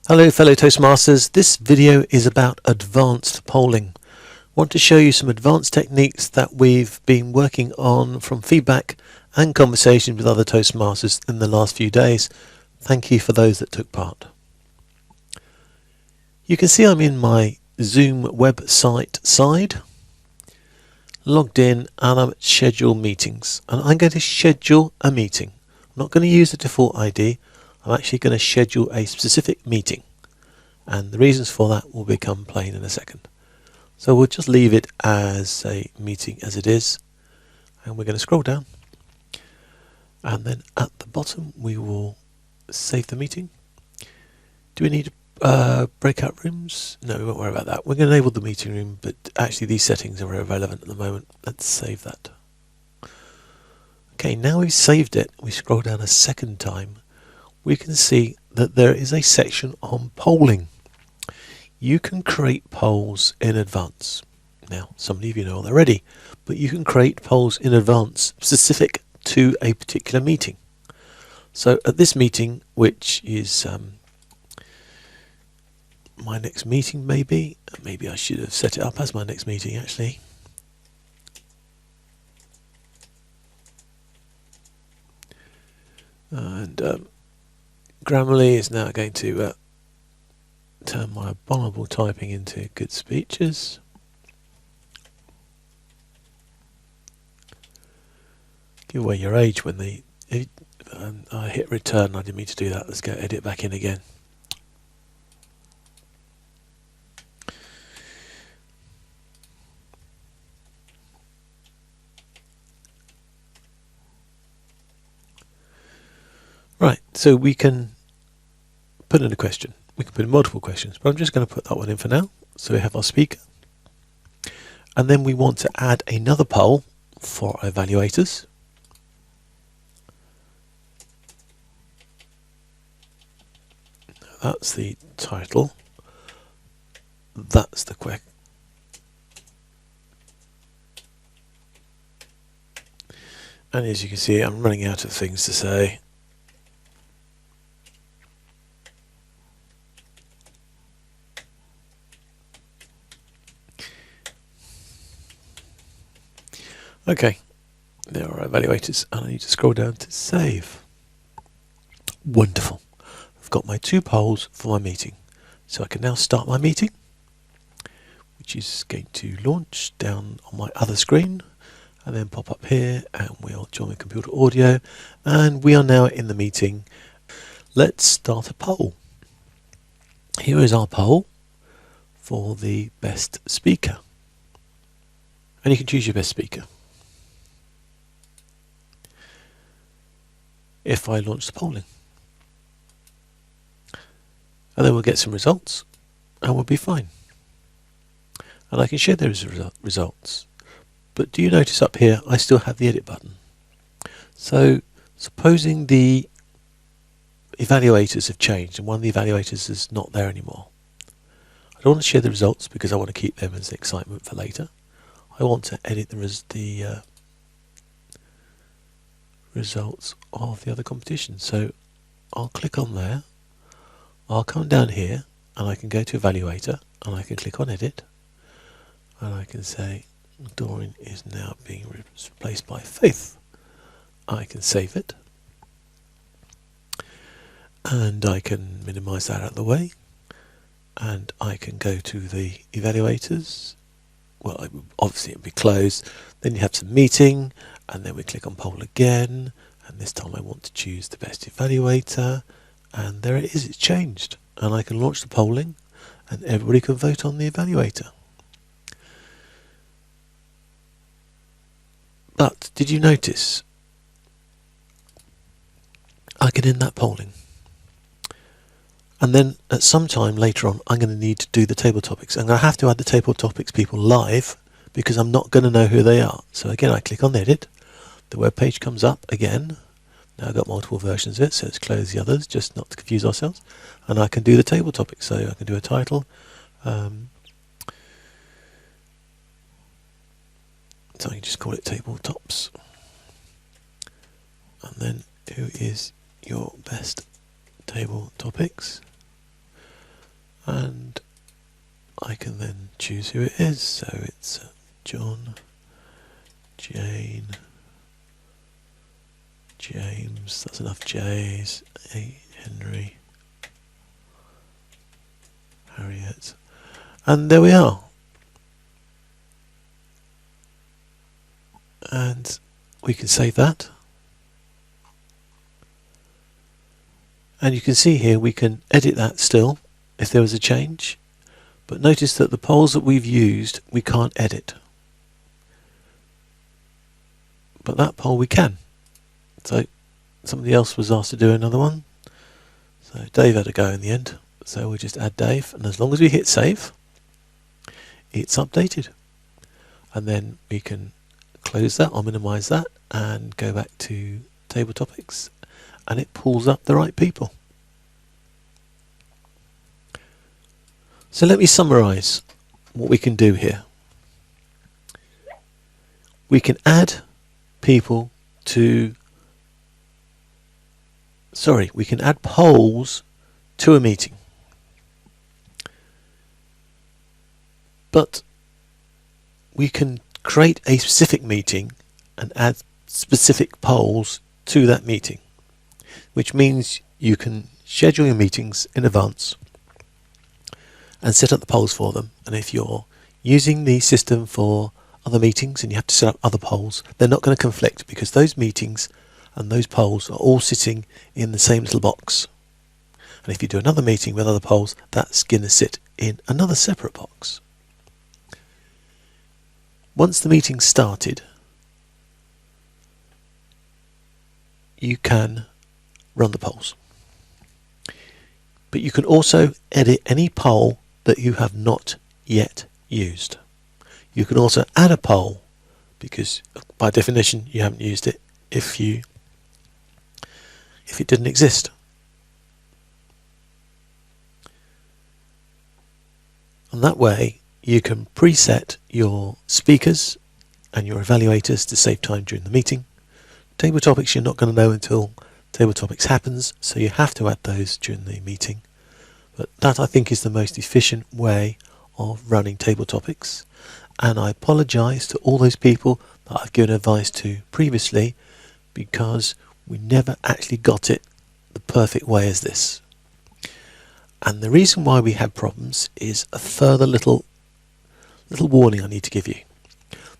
Hello fellow Toastmasters, this video is about advanced polling. I want to show you some advanced techniques that we've been working on from feedback and conversations with other Toastmasters in the last few days. Thank you for those that took part. You can see I'm in my Zoom website side, logged in, and I'm at schedule meetings, and I'm going to schedule a meeting. I'm not going to use the default ID. I'm actually going to schedule a specific meeting, and the reasons for that will become plain in a second. So we'll just leave it as a meeting as it is, and we're going to scroll down, and then at the bottom we will save the meeting. Do we need breakout rooms? No, we won't worry about that. We're going to enable the meeting room, but actually these settings are irrelevant at the moment. Let's save that. Okay, now we've saved it, we scroll down a second time. We can see that there is a section on polling. You can create polls in advance. Now, some of you know already, but you can create polls in advance specific to a particular meeting. So at this meeting, which is my next meeting, maybe I should have set it up as my next meeting actually. And Grammarly is now going to turn my abominable typing into good speeches. Give away your age when I hit return. I didn't mean to do that. Let's go edit back in again. Right, so we can put in a question. We can put in multiple questions, but I'm just going to put that one in for now. So we have our speaker. And then we want to add another poll for evaluators. That's the title. That's the question. And as you can see, I'm running out of things to say. Okay, there are evaluators, and I need to scroll down to save. Wonderful. I've got my two polls for my meeting. So I can now start my meeting, which is going to launch down on my other screen, and then pop up here, and we'll join the computer audio, and we are now in the meeting. Let's start a poll. Here is our poll for the best speaker. And you can choose your best speaker. If I launch the polling, and then we'll get some results and we'll be fine, and I can share those results. But do you notice up here I still have the edit button? So supposing the evaluators have changed and one of the evaluators is not there anymore, I don't want to share the results because I want to keep them as excitement for later. I want to edit the results of the other competition. So I'll click on there, I'll come down here, and I can go to evaluator, and I can click on edit, and I can say Doreen is now being replaced by Faith. I can save it, and I can minimize that out of the way, and I can go to the evaluators. Well, obviously it'll be closed. Then you have some meeting, and then we click on poll again, and this time I want to choose the best evaluator, and there it is, it's changed, and I can launch the polling and everybody can vote on the evaluator. But did you notice I can end that polling, and then at some time later on I'm going to need to do the table topics. I'm going to have to add the table topics people live because I'm not going to know who they are. So again, I click on edit, the web page comes up again. Now I've got multiple versions of it, so let's close the others just not to confuse ourselves, and I can do the table topics. So I can do a title, so I can just call it table tops, and then who is your best table topics, and I can then choose who it is. So it's John, Jane, James, that's enough J's, Henry, Harriet, and there we are. And we can save that. And you can see here we can edit that still if there was a change. But notice that the polls that we've used we can't edit. But that poll we can. So somebody else was asked to do another one. So Dave had a go in the end. So we'll just add Dave, and as long as we hit save, it's updated. And then we can close that or minimize that and go back to table topics, and it pulls up the right people. So let me summarize what we can do here. We can add people to we can add polls to a meeting. But we can create a specific meeting and add specific polls to that meeting, which means you can schedule your meetings in advance and set up the polls for them. And if you're using the system for other meetings and you have to set up other polls, they're not going to conflict, because those meetings and those polls are all sitting in the same little box. And if you do another meeting with other polls, that's going to sit in another separate box. Once the meeting's started, you can run the polls. But you can also edit any poll that you have not yet used. You can also add a poll, because by definition you haven't used it if it didn't exist. And that way you can preset your speakers and your evaluators to save time during the meeting. Table topics you're not going to know until table topics happens, so you have to add those during the meeting. But that, I think, is the most efficient way of running table topics. And I apologise to all those people that I've given advice to previously, because we never actually got it the perfect way as this. And the reason why we had problems is a further little warning I need to give you.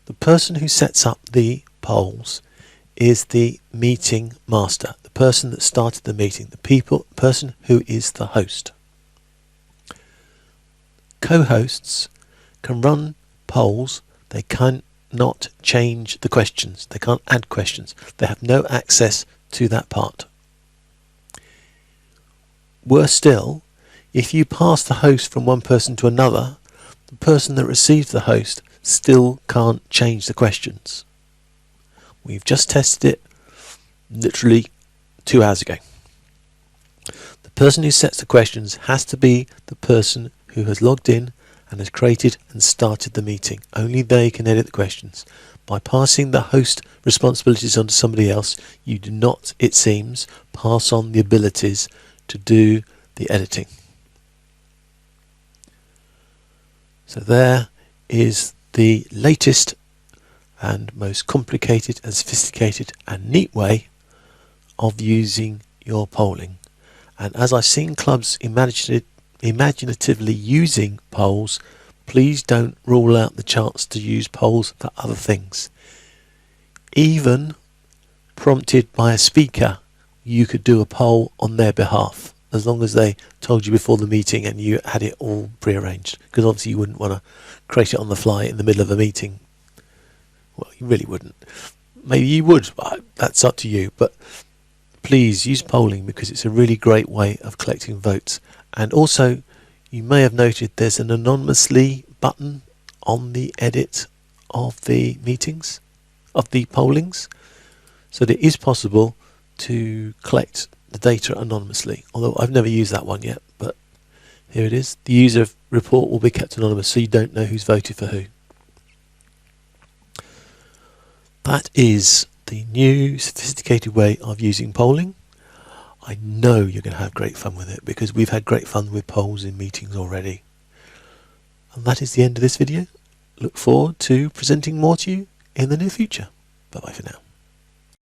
The person who sets up the polls is the meeting master, the person that started the meeting, the person who is the host. Co-hosts can run polls. They cannot change the questions. They can't add questions. They have no access to that part. Worse still, if you pass the host from one person to another, the person that receives the host still can't change the questions. We've just tested it literally 2 hours ago. The person who sets the questions has to be the person who has logged in and has created and started the meeting. Only they can edit the questions. By passing the host responsibilities onto somebody else, you do not, it seems, pass on the abilities to do the editing. So there is the latest and most complicated and sophisticated and neat way of using your polling. And as I've seen clubs imaginatively using polls, please don't rule out the chance to use polls for other things. Even prompted by a speaker, you could do a poll on their behalf, as long as they told you before the meeting and you had it all prearranged, because obviously you wouldn't want to create it on the fly in the middle of a meeting. Well, you really wouldn't. Maybe you would, but that's up to you. But please use polling, because it's a really great way of collecting votes. And also, you may have noted there's an anonymously button on the edit of the meetings, of the pollings, so that it is possible to collect the data anonymously. Although I've never used that one yet, but here it is. The user report will be kept anonymous, so you don't know who's voted for who. That is the new sophisticated way of using polling. I know you're going to have great fun with it because we've had great fun with polls in meetings already. And that is the end of this video. Look forward to presenting more to you in the near future. Bye bye for now.